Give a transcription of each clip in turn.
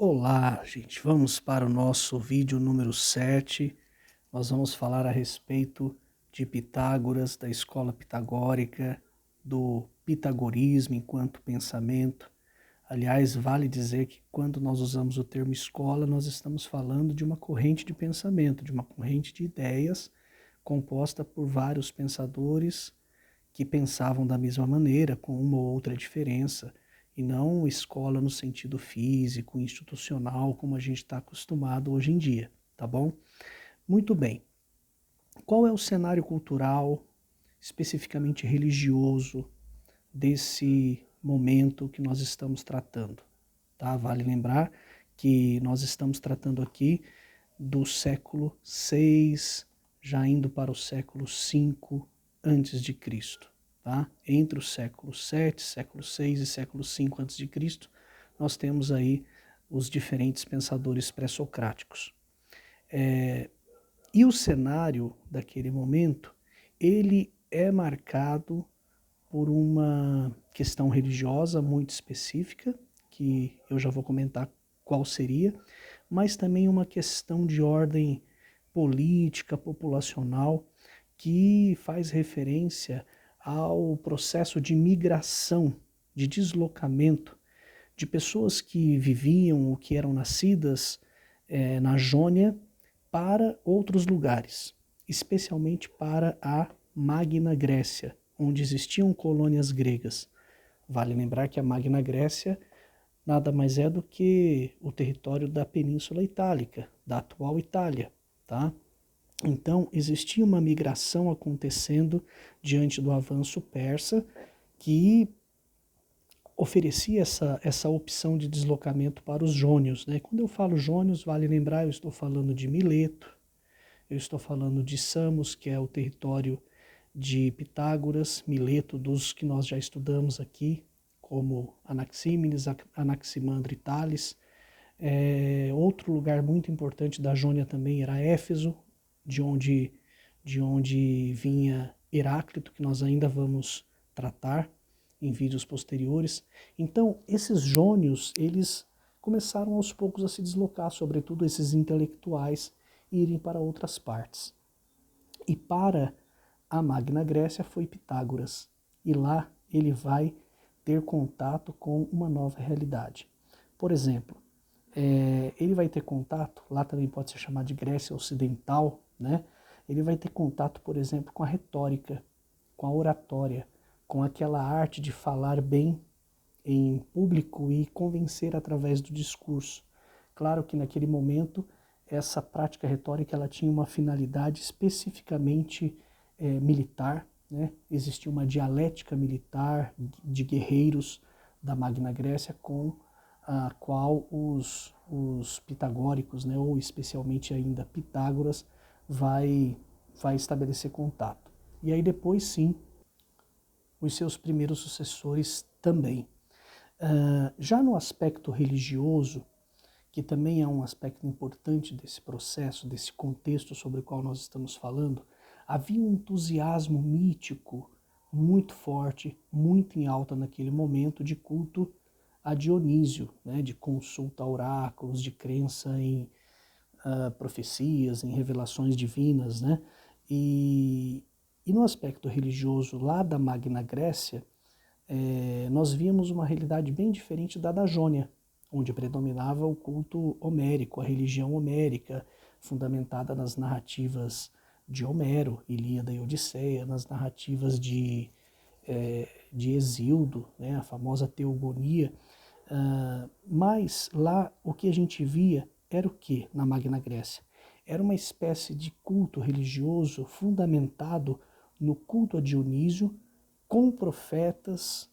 Olá, gente. Vamos para o nosso vídeo número 7. Nós vamos falar a respeito de Pitágoras, da escola pitagórica, do pitagorismo enquanto pensamento. Aliás, vale dizer que quando nós usamos o termo escola, nós estamos falando de uma corrente de pensamento, de uma corrente de ideias composta por vários pensadores que pensavam da mesma maneira, com uma ou outra diferença, e não escola no sentido físico, institucional, como a gente está acostumado hoje em dia, tá bom? Muito bem. Qual é o cenário cultural, especificamente religioso, desse momento que nós estamos tratando? Tá? Vale lembrar que nós estamos tratando aqui do século VI, já indo para o século V antes de Cristo. Tá? Entre o século VII, século VI e século V antes de Cristo, nós temos aí os diferentes pensadores pré-socráticos. E o cenário daquele momento, ele é marcado por uma questão religiosa muito específica, que eu já vou comentar qual seria, mas também uma questão de ordem política, populacional, que faz referência ao processo de migração, de deslocamento de pessoas que viviam ou que eram nascidas na Jônia para outros lugares, especialmente para a Magna Grécia, onde existiam colônias gregas. Vale lembrar que a Magna Grécia nada mais é do que o território da Península Itálica, da atual Itália, tá? Então, existia uma migração acontecendo diante do avanço persa que oferecia essa opção de deslocamento para os jônios, né? Quando eu falo jônios, vale lembrar, eu estou falando de Mileto, eu estou falando de Samos, que é o território de Pitágoras, Mileto, dos que nós já estudamos aqui, como Anaxímenes, Anaximandro e Tales. Outro lugar muito importante da Jônia também era Éfeso, de onde vinha Heráclito, que nós ainda vamos tratar em vídeos posteriores. Então, esses jônios, eles começaram aos poucos a se deslocar, sobretudo esses intelectuais, e irem para outras partes. E para a Magna Grécia foi Pitágoras, e lá ele vai ter contato com uma nova realidade. Por exemplo, ele vai ter contato, lá também pode ser chamado de Grécia Ocidental, né? Ele vai ter contato, por exemplo, com a retórica, com a oratória, com aquela arte de falar bem em público e convencer através do discurso. Claro que naquele momento essa prática retórica ela tinha uma finalidade especificamente militar, né? Existia uma dialética militar de guerreiros da Magna Grécia com a qual os pitagóricos, né, ou especialmente ainda Pitágoras, vai estabelecer contato. E aí depois sim, os seus primeiros sucessores também. Já no aspecto religioso, que também é um aspecto importante desse processo, desse contexto sobre o qual nós estamos falando, havia um entusiasmo mítico muito forte, muito em alta naquele momento de culto a Dionísio, né, de consulta a oráculos, de crença em profecias, em revelações divinas, né? E no aspecto religioso lá da Magna Grécia, nós víamos uma realidade bem diferente da Jônia, onde predominava o culto homérico, a religião homérica, fundamentada nas narrativas de Homero, Ilíada e Odisseia, nas narrativas de Hesíodo, né, a famosa teogonia. Mas lá o que a gente via era o que na Magna Grécia? Era uma espécie de culto religioso fundamentado no culto a Dionísio, com profetas,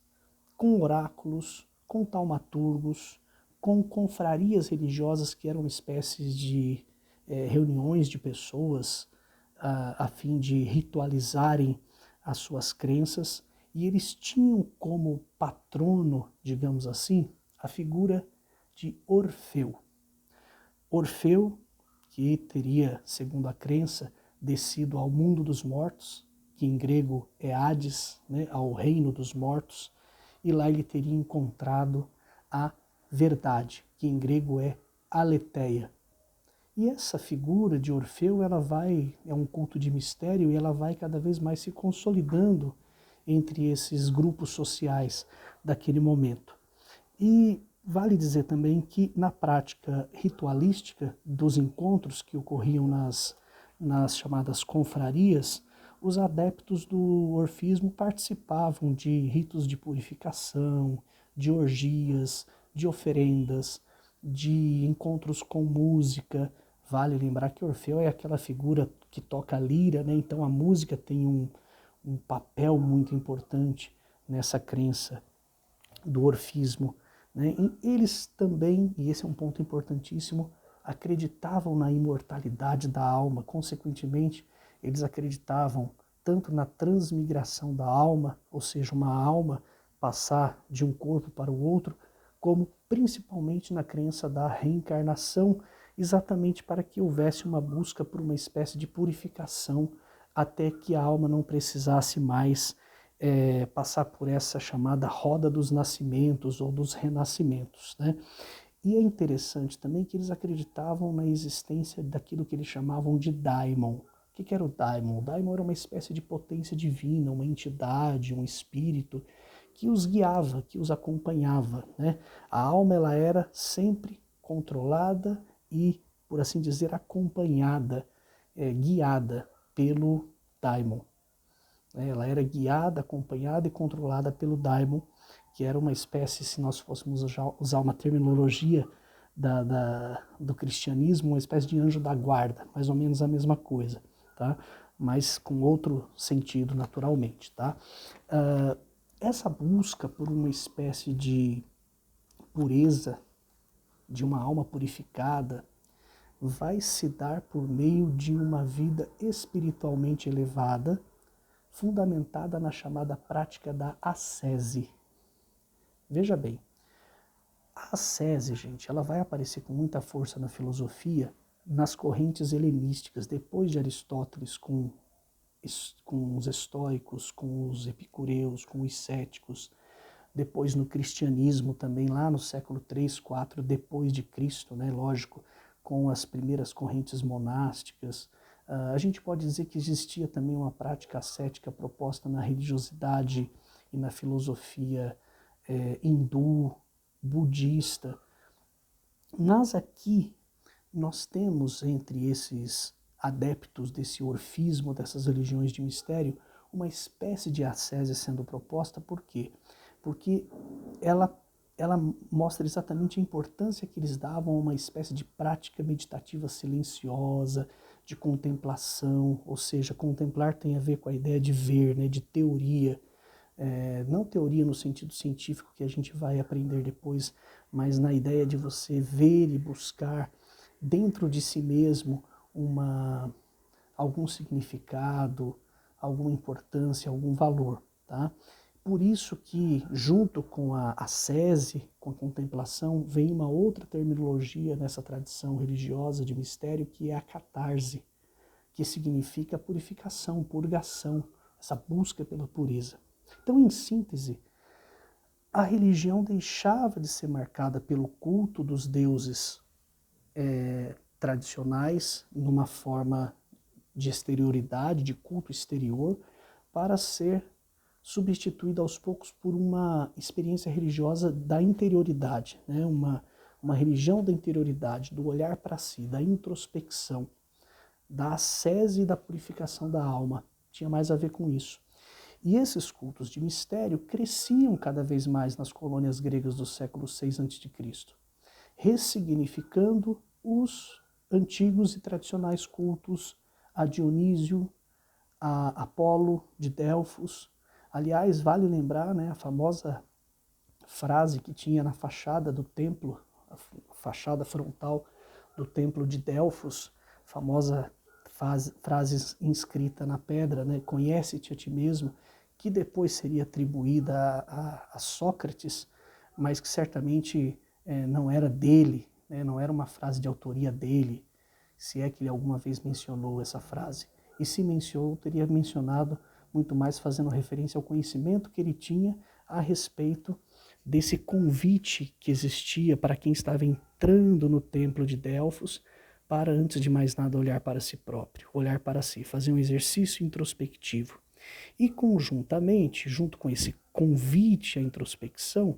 com oráculos, com taumaturgos, com confrarias religiosas que eram espécies de reuniões de pessoas a fim de ritualizarem as suas crenças, e eles tinham como patrono, digamos assim, a figura de Orfeu. Orfeu, que teria, segundo a crença, descido ao mundo dos mortos, que em grego é Hades, né, ao reino dos mortos, e lá ele teria encontrado a verdade, que em grego é aletheia. E essa figura de Orfeu, é um culto de mistério e ela vai cada vez mais se consolidando entre esses grupos sociais daquele momento. E vale dizer também que na prática ritualística dos encontros que ocorriam nas chamadas confrarias, os adeptos do orfismo participavam de ritos de purificação, de orgias, de oferendas, de encontros com música. Vale lembrar que Orfeu é aquela figura que toca a lira, né? Então a música tem um papel muito importante nessa crença do orfismo, né? E eles também, e esse é um ponto importantíssimo, acreditavam na imortalidade da alma. Consequentemente, eles acreditavam tanto na transmigração da alma, ou seja, uma alma passar de um corpo para o outro, como principalmente na crença da reencarnação, exatamente para que houvesse uma busca por uma espécie de purificação até que a alma não precisasse mais passar por essa chamada roda dos nascimentos ou dos renascimentos, né? E é interessante também que eles acreditavam na existência daquilo que eles chamavam de daimon. O que era o daimon? O daimon era uma espécie de potência divina, uma entidade, um espírito que os guiava, que os acompanhava, né? A alma ela era sempre controlada e, por assim dizer, acompanhada, guiada pelo daimon. Ela era guiada, acompanhada e controlada pelo daimon, que era uma espécie, se nós fôssemos usar uma terminologia do cristianismo, uma espécie de anjo da guarda, mais ou menos a mesma coisa, tá? Mas com outro sentido, naturalmente, tá? Essa busca por uma espécie de pureza, de uma alma purificada, vai se dar por meio de uma vida espiritualmente elevada, fundamentada na chamada prática da ascese. Veja bem, a ascese, gente, ela vai aparecer com muita força na filosofia nas correntes helenísticas, depois de Aristóteles com os estoicos, com os epicureus, com os céticos, depois no cristianismo também, lá no século 3, 4 depois de Cristo, né, lógico, com as primeiras correntes monásticas. A gente pode dizer que existia também uma prática ascética proposta na religiosidade e na filosofia hindu, budista. Mas aqui nós temos entre esses adeptos desse orfismo, dessas religiões de mistério, uma espécie de ascese sendo proposta. Por quê? Porque ela mostra exatamente a importância que eles davam a uma espécie de prática meditativa silenciosa, de contemplação, ou seja, contemplar tem a ver com a ideia de ver, né, de teoria, não teoria no sentido científico que a gente vai aprender depois, mas na ideia de você ver e buscar dentro de si mesmo algum significado, alguma importância, algum valor, tá? Por isso que, junto com a ascese, com a contemplação, vem uma outra terminologia nessa tradição religiosa de mistério, que é a catarse, que significa purificação, purgação, essa busca pela pureza. Então, em síntese, a religião deixava de ser marcada pelo culto dos deuses tradicionais, numa forma de exterioridade, de culto exterior, para ser substituída aos poucos por uma experiência religiosa da interioridade, né? Uma religião da interioridade, do olhar para si, da introspecção, da ascese e da purificação da alma. Tinha mais a ver com isso. E esses cultos de mistério cresciam cada vez mais nas colônias gregas do século VI a.C., ressignificando os antigos e tradicionais cultos a Dionísio, a Apolo de Delfos. Aliás, vale lembrar, né, a famosa frase que tinha na fachada do templo, a fachada frontal do templo de Delfos, famosa frase inscrita na pedra, né, conhece-te a ti mesmo, que depois seria atribuída a Sócrates, mas que certamente não era dele, né, não era uma frase de autoria dele, se é que ele alguma vez mencionou essa frase. E se mencionou, teria mencionado muito mais fazendo referência ao conhecimento que ele tinha a respeito desse convite que existia para quem estava entrando no templo de Delfos, para, antes de mais nada, olhar para si próprio, olhar para si, fazer um exercício introspectivo. E, conjuntamente, junto com esse convite à introspecção,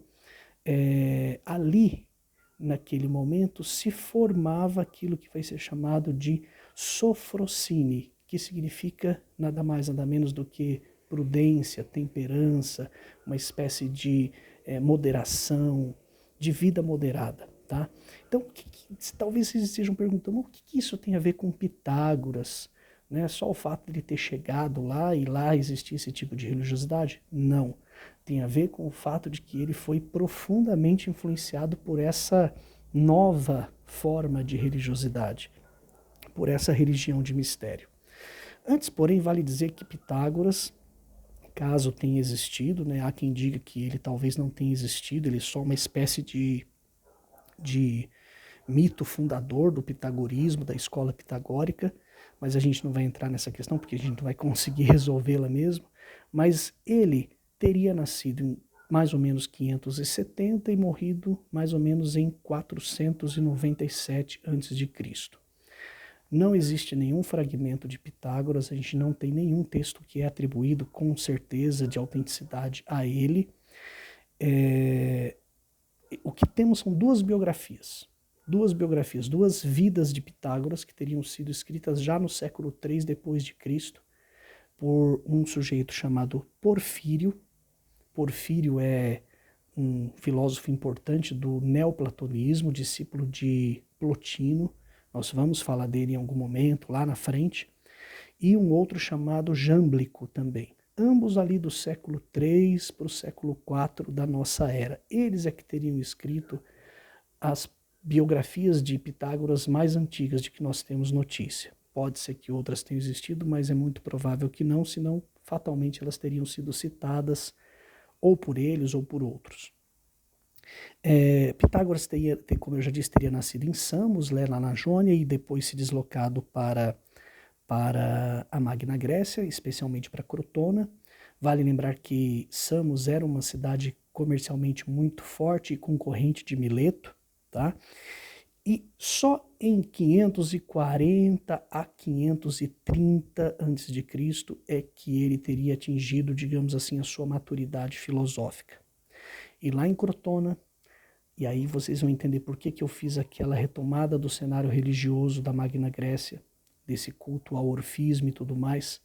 ali, naquele momento, se formava aquilo que vai ser chamado de sofrosine, que significa nada mais, nada menos do que prudência, temperança, uma espécie de moderação, de vida moderada. Tá? Então, talvez vocês estejam perguntando, o que isso tem a ver com Pitágoras? Né? Só o fato de ele ter chegado lá e lá existir esse tipo de religiosidade? Não. Tem a ver com o fato de que ele foi profundamente influenciado por essa nova forma de religiosidade, por essa religião de mistério. Antes, porém, vale dizer que Pitágoras, caso tenha existido, né, há quem diga que ele talvez não tenha existido, ele é só uma espécie de mito fundador do pitagorismo, da escola pitagórica, mas a gente não vai entrar nessa questão porque a gente não vai conseguir resolvê-la mesmo, mas ele teria nascido em mais ou menos 570 e morrido mais ou menos em 497 a.C. Não existe nenhum fragmento de Pitágoras, a gente não tem nenhum texto que é atribuído com certeza de autenticidade a ele. O que temos são duas biografias, duas vidas de Pitágoras que teriam sido escritas já no século III depois de Cristo por um sujeito chamado Porfírio. Porfírio é um filósofo importante do neoplatonismo, discípulo de Plotino. Nós vamos falar dele em algum momento, lá na frente. E um outro chamado Jâmblico também. Ambos ali do século III para o século IV da nossa era. Eles é que teriam escrito as biografias de Pitágoras mais antigas de que nós temos notícia. Pode ser que outras tenham existido, mas é muito provável que não, senão fatalmente elas teriam sido citadas ou por eles ou por outros. Pitágoras, como eu já disse, teria nascido em Samos, lá na Jônia, e depois se deslocado para a Magna Grécia, especialmente para Crotona. Vale lembrar que Samos era uma cidade comercialmente muito forte e concorrente de Mileto, tá? E só em 540 a 530 a.C. é que ele teria atingido, digamos assim, a sua maturidade filosófica. E lá em Crotona, e aí vocês vão entender por que eu fiz aquela retomada do cenário religioso da Magna Grécia, desse culto ao orfismo e tudo mais,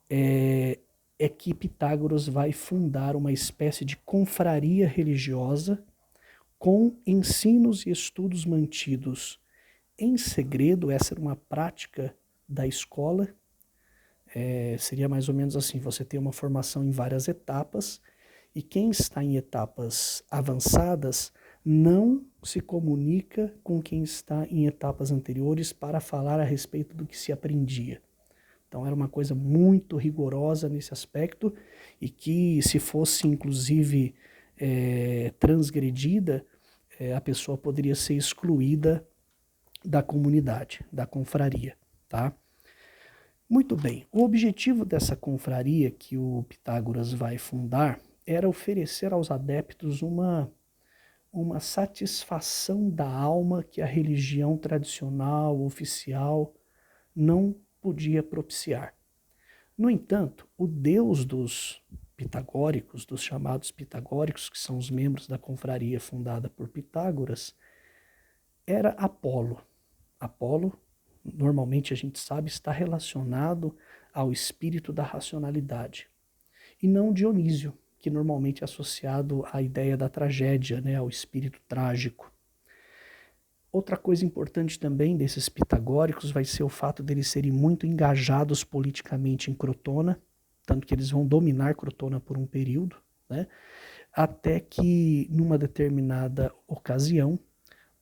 é que Pitágoras vai fundar uma espécie de confraria religiosa com ensinos e estudos mantidos em segredo. Essa era uma prática da escola. Seria mais ou menos assim, você tem uma formação em várias etapas, e quem está em etapas avançadas não se comunica com quem está em etapas anteriores para falar a respeito do que se aprendia. Então era uma coisa muito rigorosa nesse aspecto, e que, se fosse inclusive transgredida, a pessoa poderia ser excluída da comunidade, da confraria, tá? Muito bem, o objetivo dessa confraria que o Pitágoras vai fundar era oferecer aos adeptos uma satisfação da alma que a religião tradicional, oficial, não podia propiciar. No entanto, o deus dos pitagóricos, dos chamados pitagóricos, que são os membros da confraria fundada por Pitágoras, era Apolo. Apolo, normalmente a gente sabe, está relacionado ao espírito da racionalidade, e não Dionísio, que normalmente é associado à ideia da tragédia, né, ao espírito trágico. Outra coisa importante também desses pitagóricos vai ser o fato deles serem muito engajados politicamente em Crotona, tanto que eles vão dominar Crotona por um período, né, até que, numa determinada ocasião,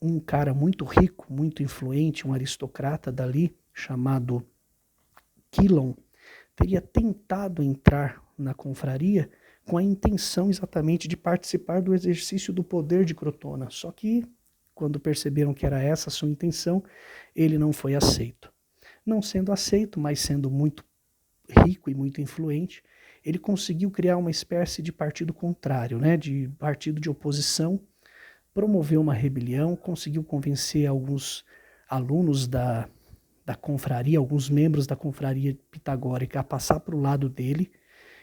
um cara muito rico, muito influente, um aristocrata dali, chamado Quilon, teria tentado entrar na confraria com a intenção exatamente de participar do exercício do poder de Crotona. Só que, quando perceberam que era essa a sua intenção, ele não foi aceito. Não sendo aceito, mas sendo muito rico e muito influente, ele conseguiu criar uma espécie de partido contrário, né, de partido de oposição, promoveu uma rebelião, conseguiu convencer alguns alunos da confraria, alguns membros da confraria pitagórica a passar para o lado dele,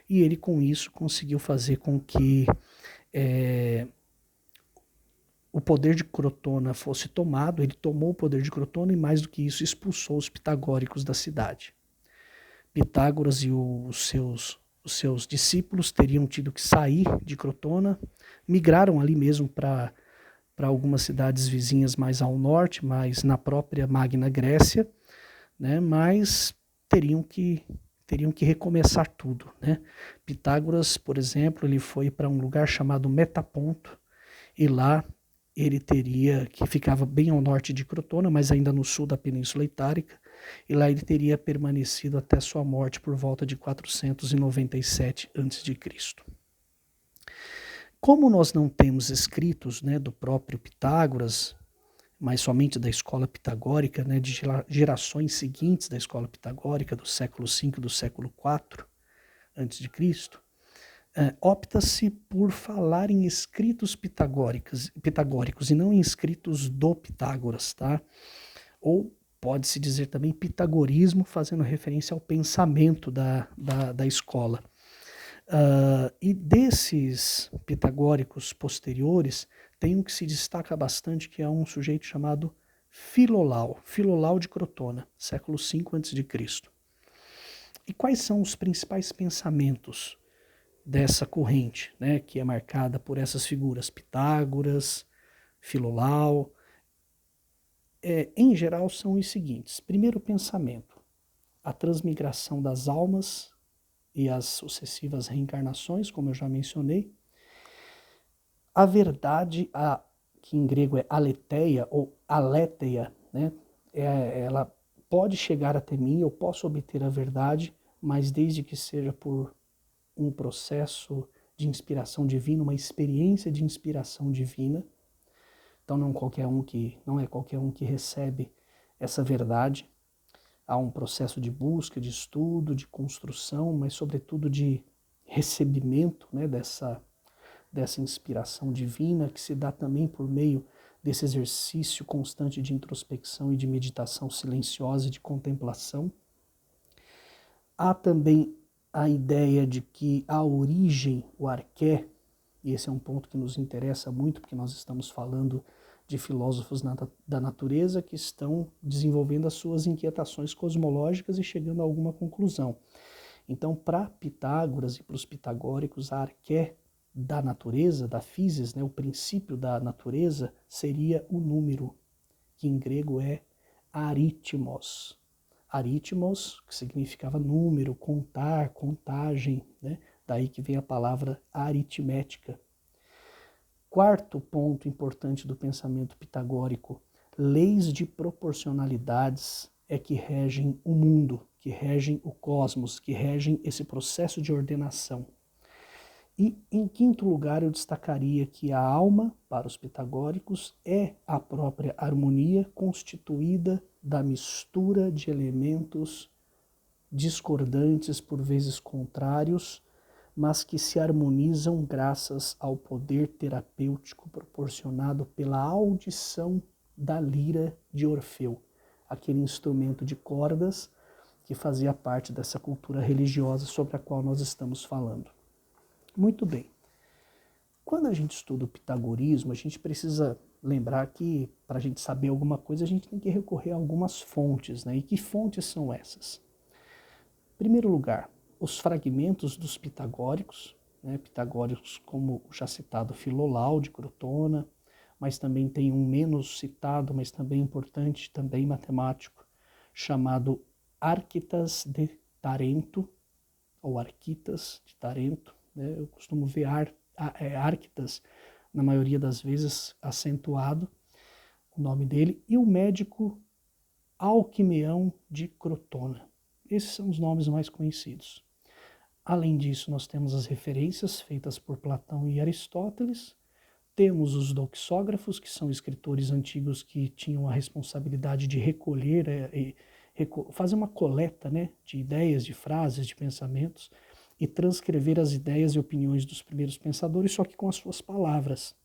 e ele com isso conseguiu fazer com que o poder de Crotona fosse tomado. Ele tomou o poder de Crotona e, mais do que isso, expulsou os pitagóricos da cidade. Pitágoras e os seus discípulos teriam tido que sair de Crotona, migraram ali mesmo para algumas cidades vizinhas mais ao norte, mas na própria Magna Grécia, né? Mas teriam que recomeçar tudo, né? Pitágoras, por exemplo, ele foi para um lugar chamado Metaponto, e lá ele teria, que ficava bem ao norte de Crotona, mas ainda no sul da Península Itálica, e lá ele teria permanecido até sua morte por volta de 497 a.C. Como nós não temos escritos, né, do próprio Pitágoras, mas somente da escola pitagórica, né, de gerações seguintes da escola pitagórica, do século V, do século IV a.C., opta-se por falar em escritos pitagóricos e não em escritos do Pitágoras, tá? Ou pode-se dizer também pitagorismo, fazendo referência ao pensamento da escola. E desses pitagóricos posteriores, tem um que se destaca bastante, que é um sujeito chamado Filolau de Crotona, século V a.C. E quais são os principais pensamentos dessa corrente, né, que é marcada por essas figuras, Pitágoras, Filolau? Em geral, são os seguintes. Primeiro pensamento: a transmigração das almas e as sucessivas reencarnações, como eu já mencionei. A verdade, que em grego é aletheia ou aletheia, né, ela pode chegar até mim, eu posso obter a verdade, mas desde que seja por um processo de inspiração divina, uma experiência de inspiração divina. Então não é qualquer um que recebe essa verdade. Há um processo de busca, de estudo, de construção, mas sobretudo de recebimento, né, dessa inspiração divina, que se dá também por meio desse exercício constante de introspecção e de meditação silenciosa e de contemplação. Há também a ideia de que a origem, o arqué, e esse é um ponto que nos interessa muito, porque nós estamos falando de filósofos da natureza que estão desenvolvendo as suas inquietações cosmológicas e chegando a alguma conclusão. Então, para Pitágoras e para os pitagóricos, a arqué da natureza, da physis, né, o princípio da natureza, seria o número, que em grego é aritmos. Aritmos, que significava número, contar, contagem, né? Daí que vem a palavra aritmética. Quarto ponto importante do pensamento pitagórico: leis de proporcionalidades é que regem o mundo, que regem o cosmos, que regem esse processo de ordenação. E, em quinto lugar, eu destacaria que a alma, para os pitagóricos, é a própria harmonia constituída da mistura de elementos discordantes, por vezes contrários, mas que se harmonizam graças ao poder terapêutico proporcionado pela audição da lira de Orfeu, aquele instrumento de cordas que fazia parte dessa cultura religiosa sobre a qual nós estamos falando. Muito bem. Quando a gente estuda o pitagorismo, a gente precisa lembrar que, para a gente saber alguma coisa, a gente tem que recorrer a algumas fontes, né? E que fontes são essas? Em primeiro lugar, os fragmentos dos pitagóricos, né? Pitagóricos como o já citado Filolau de Crotona, mas também tem um menos citado, mas também importante, também matemático, chamado Arquitas de Tarento, ou Arquitas de Tarento, né? Eu costumo ver Arquitas, na maioria das vezes, acentuado o nome dele, e o médico Alquimeão de Crotona. Esses são os nomes mais conhecidos. Além disso, nós temos as referências feitas por Platão e Aristóteles, temos os doxógrafos, que são escritores antigos que tinham a responsabilidade de recolher fazer uma coleta, né, de ideias, de frases, de pensamentos, e transcrever as ideias e opiniões dos primeiros pensadores, só que com as suas palavras.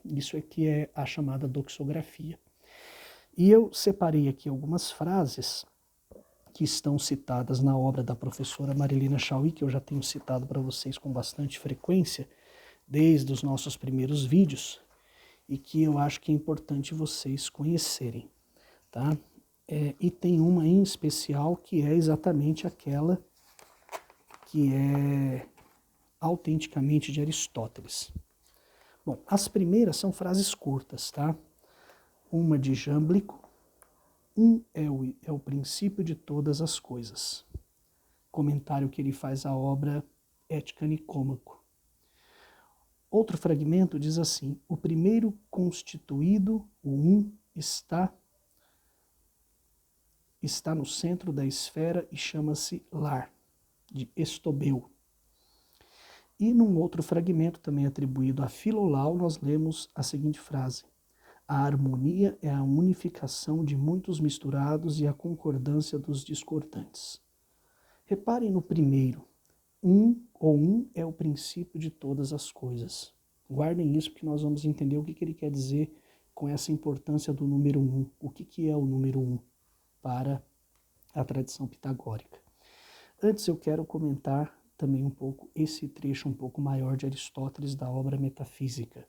Isso é que é a chamada doxografia. E eu separei aqui algumas frases que estão citadas na obra da professora Marilena Chauí, que eu já tenho citado para vocês com bastante frequência, desde os nossos primeiros vídeos, e que eu acho que é importante vocês conhecerem, tá? E tem uma em especial que é exatamente aquela que é autenticamente de Aristóteles. Bom, as primeiras são frases curtas, tá? Uma de Jâmblico: é o princípio de todas as coisas. Comentário que ele faz à obra Ética Nicômaco. Outro fragmento diz assim: o primeiro constituído, o está no centro da esfera e chama-se lar, de Estobeu. E num outro fragmento, também atribuído a Filolau, nós lemos a seguinte frase: a harmonia é a unificação de muitos misturados e a concordância dos discordantes. Reparem no primeiro: um é o princípio de todas as coisas. Guardem isso, porque nós vamos entender o que ele quer dizer com essa importância do número 1. O que é o número 1 para a tradição pitagórica? Antes eu quero comentar também um pouco esse trecho um pouco maior de Aristóteles da obra Metafísica.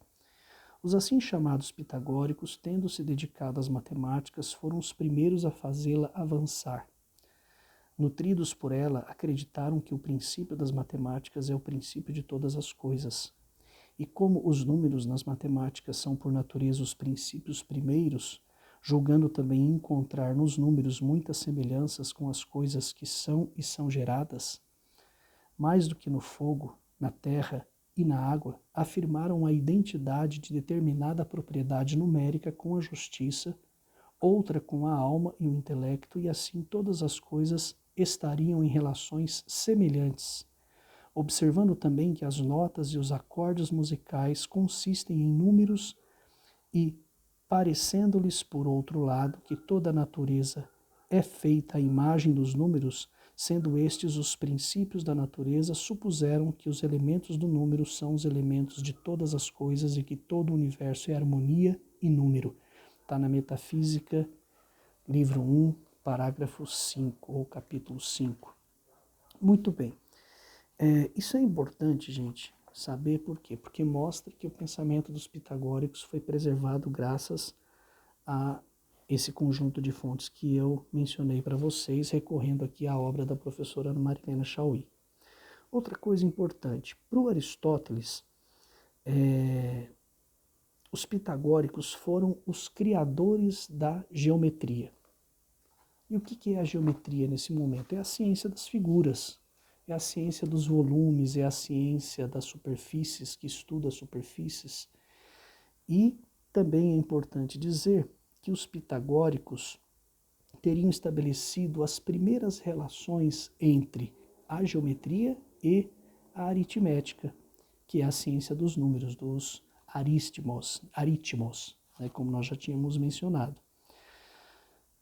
Os assim chamados pitagóricos, tendo se dedicado às matemáticas, foram os primeiros a fazê-la avançar. Nutridos por ela, acreditaram que o princípio das matemáticas é o princípio de todas as coisas. E como os números nas matemáticas são por natureza os princípios primeiros, julgando também encontrar nos números muitas semelhanças com as coisas que são e são geradas, mais do que no fogo, na terra e na água, afirmaram a identidade de determinada propriedade numérica com a justiça, outra com a alma e o intelecto, e assim todas as coisas estariam em relações semelhantes, observando também que as notas e os acordes musicais consistem em números e parecendo-lhes, por outro lado, que toda a natureza é feita à imagem dos números, sendo estes os princípios da natureza, supuseram que os elementos do número são os elementos de todas as coisas e que todo o universo é harmonia e número. Está na Metafísica, livro 1, parágrafo 5, ou capítulo 5. Muito bem. Isso é importante, gente, saber por quê? Porque mostra que o pensamento dos pitagóricos foi preservado graças a esse conjunto de fontes que eu mencionei para vocês, recorrendo aqui à obra da professora Marilena Chauí. Outra coisa importante, para o Aristóteles, os pitagóricos foram os criadores da geometria. E o que é a geometria nesse momento? É a ciência das figuras, é a ciência dos volumes, é a ciência das superfícies, que estuda as superfícies. E também é importante dizer que os pitagóricos teriam estabelecido as primeiras relações entre a geometria e a aritmética, que é a ciência dos números, dos aritmos, né, como nós já tínhamos mencionado.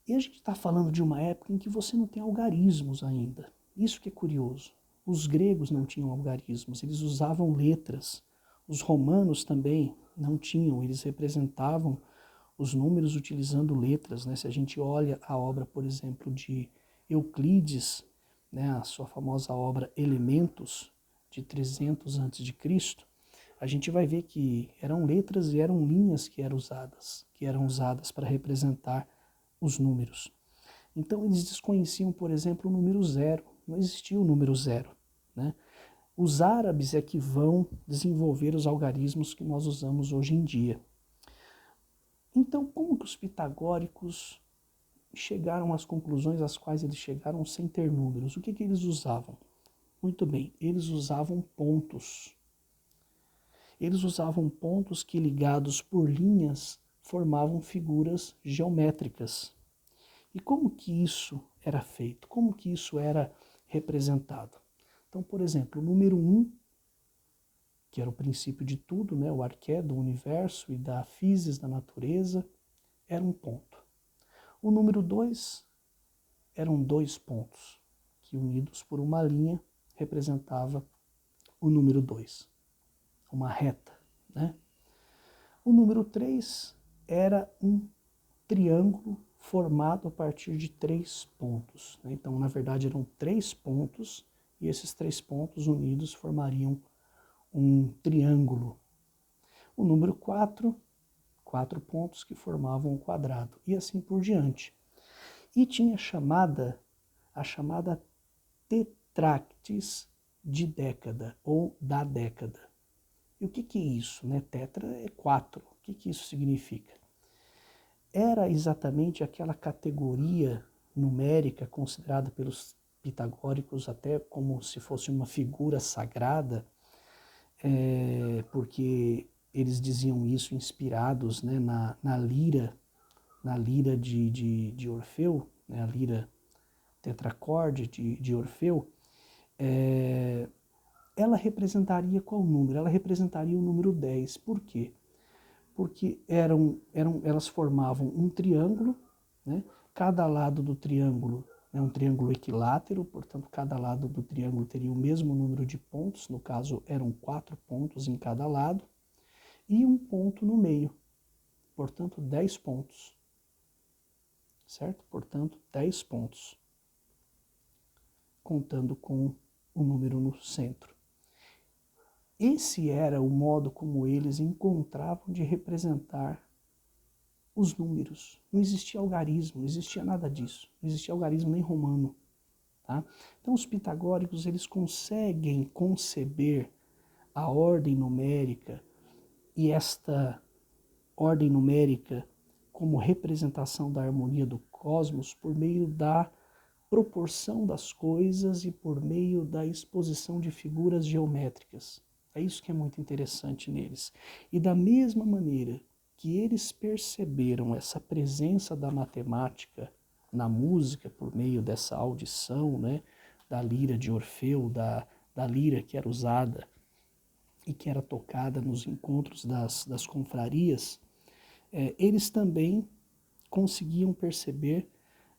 E a gente está falando de uma época em que você não tem algarismos ainda. Isso que é curioso. Os gregos não tinham algarismos, eles usavam letras. Os romanos também não tinham, eles representavam os números utilizando letras, né? Se a gente olha a obra, por exemplo, de Euclides, né, a sua famosa obra Elementos, de 300 a.C., a gente vai ver que eram letras e eram linhas que eram usadas para representar os números. Então eles desconheciam, por exemplo, o número zero, não existia o número zero, né? Os árabes é que vão desenvolver os algarismos que nós usamos hoje em dia. Então, como que os pitagóricos chegaram às conclusões às quais eles chegaram sem ter números? O que eles usavam? Muito bem, eles usavam pontos. Eles usavam pontos que, ligados por linhas, formavam figuras geométricas. E como que isso era feito? Como que isso era representado? Então, por exemplo, o número 1, que era o princípio de tudo, né, o arqué do universo e da physis, da natureza, era um ponto. O número 2 eram 2 pontos, que unidos por uma linha representava o número 2, uma reta, né? O número 3 era um triângulo formado a partir de 3 pontos, né? Então, na verdade, eram 3 pontos, e esses 3 pontos unidos formariam um triângulo. O número 4, 4 pontos que formavam um quadrado, e assim por diante. E tinha a chamada tetractis de década, ou da década. E o que é isso, né? Tetra é 4. O que isso significa? Era exatamente aquela categoria numérica considerada pelos pitagóricos até como se fosse uma figura sagrada, porque eles diziam isso inspirados, né, na lira de Orfeu, né, a lira tetracorde de Orfeu. Ela representaria qual número? Ela representaria o número 10. Por quê? Porque elas formavam um triângulo, né? Cada lado do triângulo é um triângulo equilátero, portanto, cada lado do triângulo teria o mesmo número de pontos, no caso, eram 4 pontos em cada lado, e um ponto no meio, portanto, 10 pontos, certo? Portanto, 10 pontos, contando com o número no centro. Esse era o modo como eles encontravam de representar os números. Não existia algarismo, não existia nada disso. Não existia algarismo nem romano. Tá? Então, os pitagóricos eles conseguem conceber a ordem numérica e esta ordem numérica como representação da harmonia do cosmos por meio da proporção das coisas e por meio da exposição de figuras geométricas. É isso que é muito interessante neles. E da mesma maneira que eles perceberam essa presença da matemática na música por meio dessa audição, né, da lira de Orfeu, da lira que era usada e que era tocada nos encontros das confrarias, eles também conseguiam perceber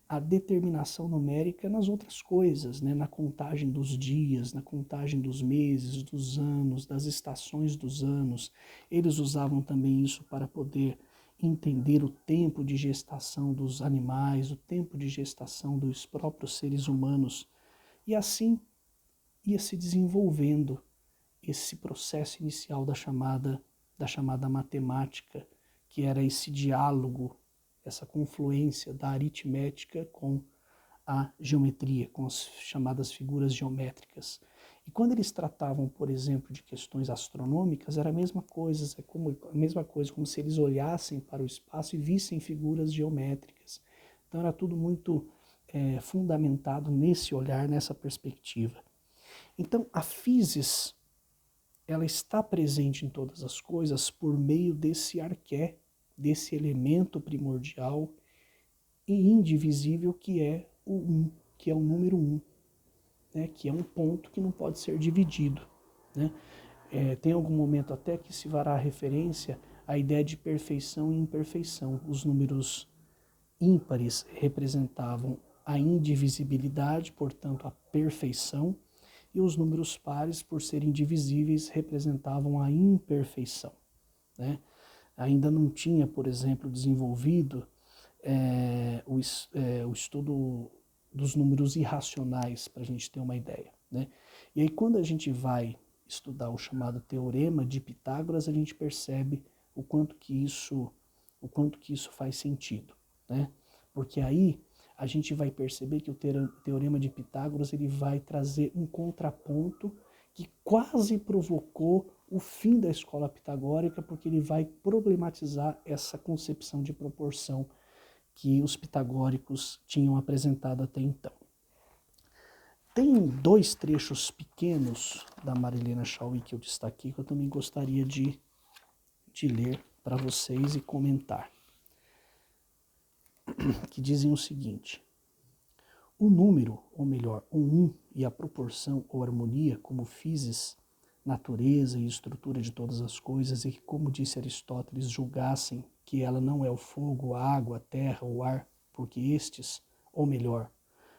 a determinação numérica nas outras coisas, né? Na contagem dos dias, na contagem dos meses, dos anos, das estações dos anos. Eles usavam também isso para poder entender o tempo de gestação dos animais, o tempo de gestação dos próprios seres humanos. E assim ia se desenvolvendo esse processo inicial da chamada matemática, que era esse diálogo, essa confluência da aritmética com a geometria, com as chamadas figuras geométricas. E quando eles tratavam, por exemplo, de questões astronômicas, era a mesma coisa, como se eles olhassem para o espaço e vissem figuras geométricas. Então era tudo muito fundamentado nesse olhar, nessa perspectiva. Então a physis, ela está presente em todas as coisas por meio desse arqué, desse elemento primordial e indivisível que é o 1, que é o número 1, né, que é um ponto que não pode ser dividido. Né? Tem algum momento até que se fará referência à ideia de perfeição e imperfeição. Os números ímpares representavam a indivisibilidade, portanto a perfeição, e os números pares, por serem divisíveis, representavam a imperfeição. Né? Ainda não tinha, por exemplo, desenvolvido o estudo dos números irracionais, para a gente ter uma ideia. Né? E aí, quando a gente vai estudar o chamado Teorema de Pitágoras, a gente percebe o quanto que isso faz sentido. Né? Porque aí a gente vai perceber que o Teorema de Pitágoras ele vai trazer um contraponto que quase provocou o fim da escola pitagórica, porque ele vai problematizar essa concepção de proporção que os pitagóricos tinham apresentado até então. Tem 2 trechos pequenos da Marilena Chaui que eu destaquei, que eu também gostaria de ler para vocês e comentar, que dizem o seguinte: o número, ou melhor, o 1 e a proporção ou harmonia como physis, natureza e estrutura de todas as coisas, e que, como disse Aristóteles, julgassem que ela não é o fogo, a água, a terra, o ar, porque estes, ou melhor,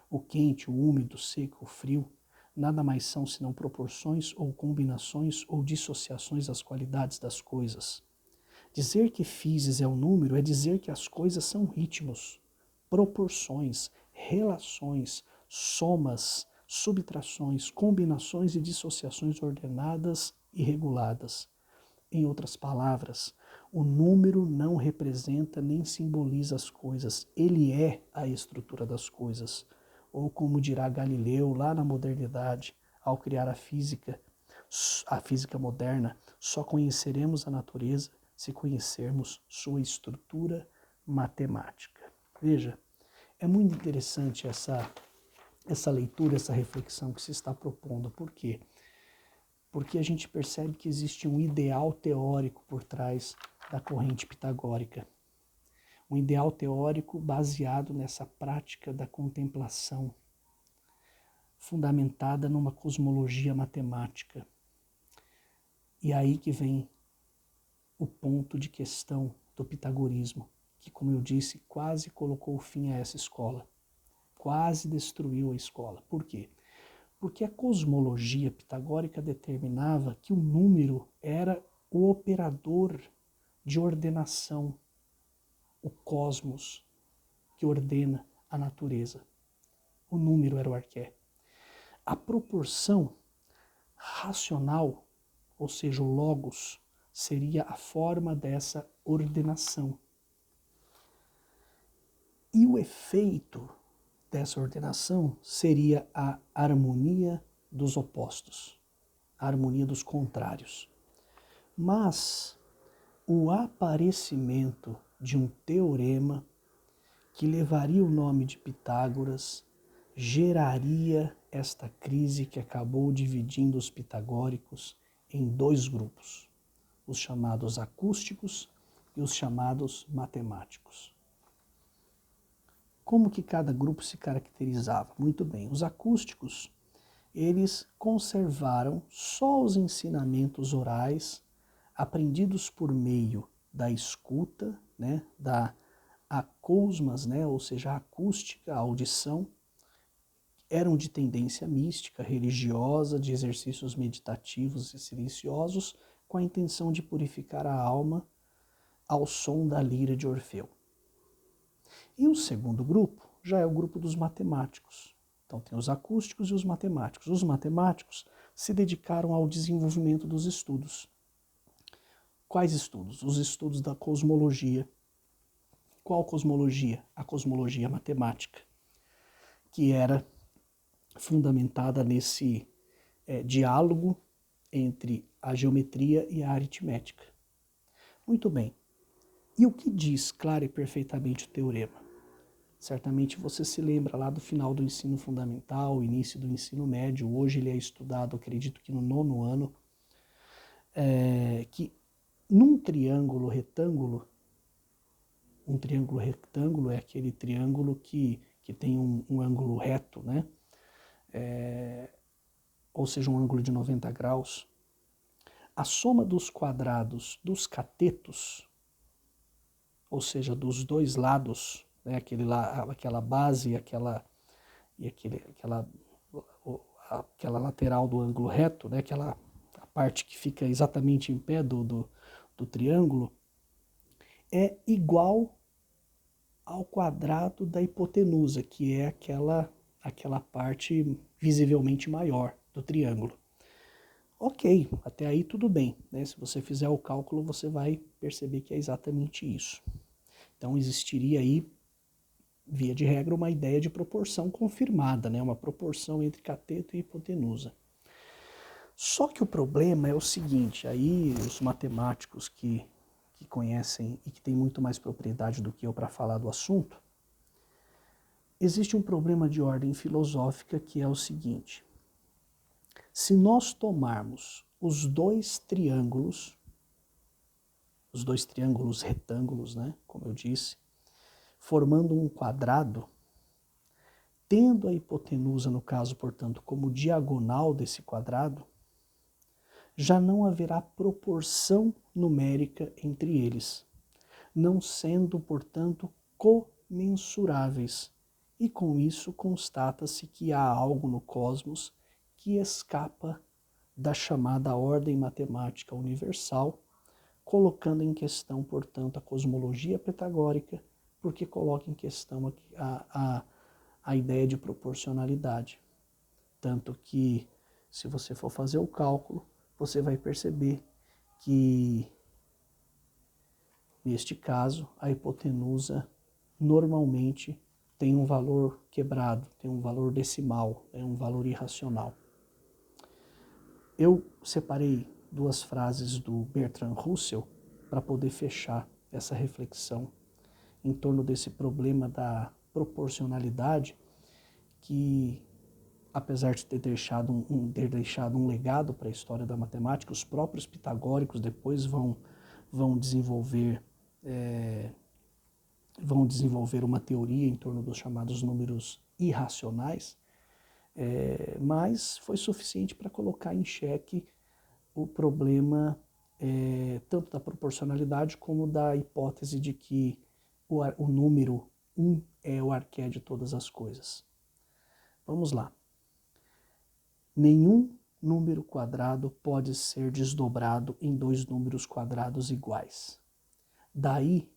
o quente, o úmido, o seco, o frio, nada mais são senão proporções ou combinações ou dissociações das qualidades das coisas. Dizer que physis é um número é dizer que as coisas são ritmos, proporções, relações, somas, subtrações, combinações e dissociações ordenadas e reguladas. Em outras palavras, o número não representa nem simboliza as coisas, ele é a estrutura das coisas. Ou como dirá Galileu lá na modernidade, ao criar a física moderna, só conheceremos a natureza se conhecermos sua estrutura matemática. Veja, é muito interessante essa leitura, essa reflexão que se está propondo. Por quê? Porque a gente percebe que existe um ideal teórico por trás da corrente pitagórica. Um ideal teórico baseado nessa prática da contemplação, fundamentada numa cosmologia matemática. E aí que vem o ponto de questão do pitagorismo, que, como eu disse, quase colocou fim a essa escola, quase destruiu a escola. Por quê? Porque a cosmologia pitagórica determinava que o número era o operador de ordenação, o cosmos que ordena a natureza. O número era o arqué. A proporção racional, ou seja, o logos, seria a forma dessa ordenação. E o efeito dessa ordenação seria a harmonia dos opostos, a harmonia dos contrários. Mas o aparecimento de um teorema que levaria o nome de Pitágoras geraria esta crise que acabou dividindo os pitagóricos em dois grupos, os chamados acústicos e os chamados matemáticos. Como que cada grupo se caracterizava? Muito bem, os acústicos, eles conservaram só os ensinamentos orais aprendidos por meio da escuta, né, da acousmas, né, ou seja, a acústica, a audição, eram de tendência mística, religiosa, de exercícios meditativos e silenciosos, com a intenção de purificar a alma ao som da lira de Orfeu. E o segundo grupo já é o grupo dos matemáticos. Então tem os acústicos e os matemáticos. Os matemáticos se dedicaram ao desenvolvimento dos estudos. Quais estudos? Os estudos da cosmologia. Qual cosmologia? A cosmologia matemática, que era fundamentada nesse diálogo entre a geometria e a aritmética. Muito bem. E o que diz clara e perfeitamente o teorema? Certamente você se lembra lá do final do ensino fundamental, início do ensino médio, hoje ele é estudado, acredito que no 9º ano, que num triângulo retângulo, um triângulo retângulo é aquele triângulo que tem um ângulo reto, né? Ou seja, um ângulo de 90 graus. A soma dos quadrados dos catetos, ou seja, dos dois lados, né, aquela base e aquela lateral do ângulo reto, né, a parte que fica exatamente em pé do triângulo, é igual ao quadrado da hipotenusa, que é aquela parte visivelmente maior do triângulo. Ok, até aí tudo bem, né? Se você fizer o cálculo, você vai perceber que é exatamente isso. Então existiria aí, via de regra, uma ideia de proporção confirmada, né? Uma proporção entre cateto e hipotenusa. Só que o problema é o seguinte, aí os matemáticos que conhecem e que têm muito mais propriedade do que eu para falar do assunto, existe um problema de ordem filosófica que é o seguinte: se nós tomarmos os dois triângulos retângulos, né, como eu disse, formando um quadrado, tendo a hipotenusa, no caso, portanto, como diagonal desse quadrado, já não haverá proporção numérica entre eles, não sendo, portanto, comensuráveis. E com isso constata-se que há algo no cosmos que escapa da chamada ordem matemática universal, colocando em questão, portanto, a cosmologia pitagórica, porque coloca em questão a ideia de proporcionalidade. Tanto que, se você for fazer o cálculo, você vai perceber que, neste caso, a hipotenusa normalmente tem um valor quebrado, tem um valor decimal, é um valor irracional. Eu separei duas frases do Bertrand Russell para poder fechar essa reflexão em torno desse problema da proporcionalidade que, apesar de ter deixado um legado para a história da matemática, os próprios pitagóricos depois vão desenvolver uma teoria em torno dos chamados números irracionais, mas foi suficiente para colocar em xeque o problema tanto da proporcionalidade como da hipótese de que o número 1 é o arqué de todas as coisas. Vamos lá. Nenhum número quadrado pode ser desdobrado em dois números quadrados iguais. Daí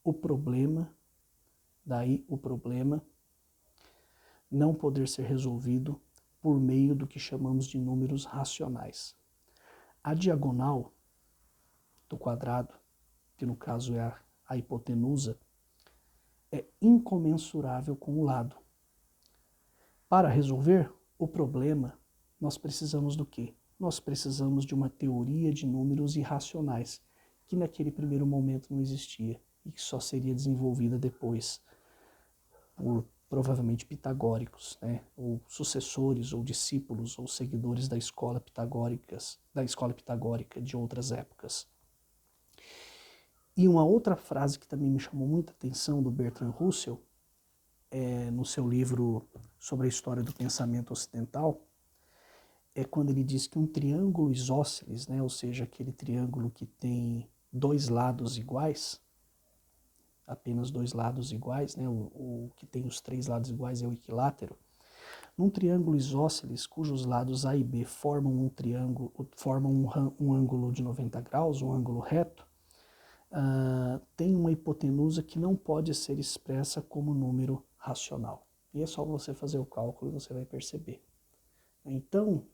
o problema não poder ser resolvido por meio do que chamamos de números racionais. A diagonal do quadrado, que no caso é a hipotenusa, é incomensurável com o lado. Para resolver o problema, nós precisamos do quê? Nós precisamos de uma teoria de números irracionais, que naquele primeiro momento não existia e que só seria desenvolvida depois por provavelmente pitagóricos, né? Ou sucessores, ou discípulos, ou seguidores da escola pitagórica de outras épocas. E uma outra frase que também me chamou muita atenção do Bertrand Russell, no seu livro sobre a história do pensamento ocidental, é quando ele diz que um triângulo isósceles, né, ou seja, aquele triângulo que tem dois lados iguais, apenas dois lados iguais, né, o que tem os três lados iguais é o equilátero. Num triângulo isósceles, cujos lados A e B formam um ângulo de 90 graus, um ângulo reto, tem uma hipotenusa que não pode ser expressa como número racional. E é só você fazer o cálculo e você vai perceber. Então,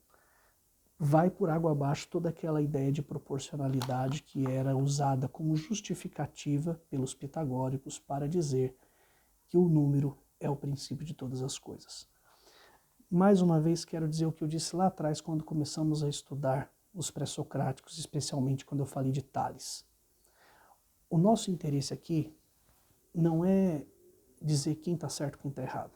vai por água abaixo toda aquela ideia de proporcionalidade que era usada como justificativa pelos pitagóricos para dizer que o número é o princípio de todas as coisas. Mais uma vez, quero dizer o que eu disse lá atrás, quando começamos a estudar os pré-socráticos, especialmente quando eu falei de Tales. O nosso interesse aqui não é dizer quem está certo e quem está errado.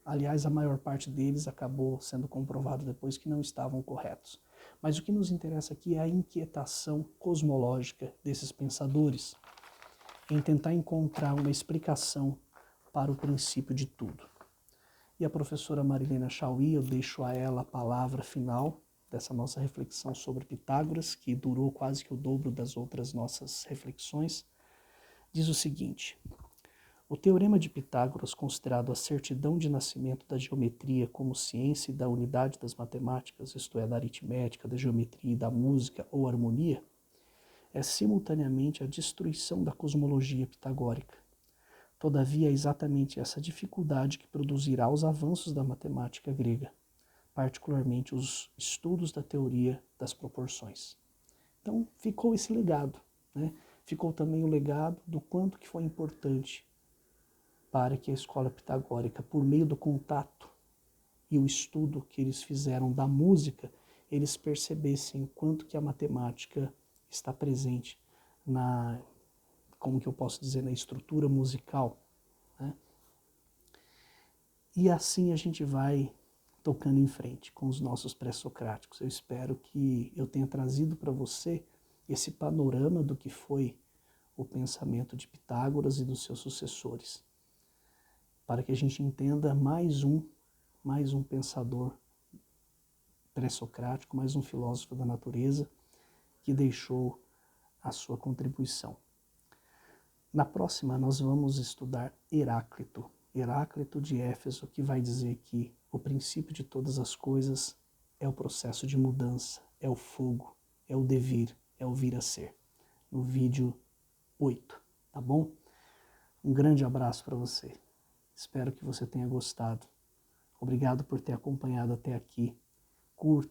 Aliás, a maior parte deles acabou sendo comprovado depois que não estavam corretos. Mas o que nos interessa aqui é a inquietação cosmológica desses pensadores em tentar encontrar uma explicação para o princípio de tudo. E a professora Marilena Chauí, eu deixo a ela a palavra final dessa nossa reflexão sobre Pitágoras, que durou quase que o dobro das outras nossas reflexões, diz o seguinte: o teorema de Pitágoras, considerado a certidão de nascimento da geometria como ciência e da unidade das matemáticas, isto é, da aritmética, da geometria e da música ou harmonia, é simultaneamente a destruição da cosmologia pitagórica. Todavia, é exatamente essa dificuldade que produzirá os avanços da matemática grega, particularmente os estudos da teoria das proporções. Então, ficou esse legado, né? Ficou também o legado do quanto que foi importante para que a escola pitagórica, por meio do contato e o estudo que eles fizeram da música, eles percebessem o quanto que a matemática está presente na, como que eu posso dizer, na estrutura musical, né? E assim a gente vai tocando em frente com os nossos pré-socráticos. Eu espero que eu tenha trazido para você esse panorama do que foi o pensamento de Pitágoras e dos seus sucessores, para que a gente entenda mais um pensador pré-socrático, mais um filósofo da natureza que deixou a sua contribuição. Na próxima nós vamos estudar Heráclito de Éfeso, que vai dizer que O princípio de todas as coisas é o processo de mudança, é o fogo, é o devir, é o vir a ser. No vídeo 8, tá bom? Um grande abraço para você. Espero que você tenha gostado. Obrigado por ter acompanhado até aqui. Curta,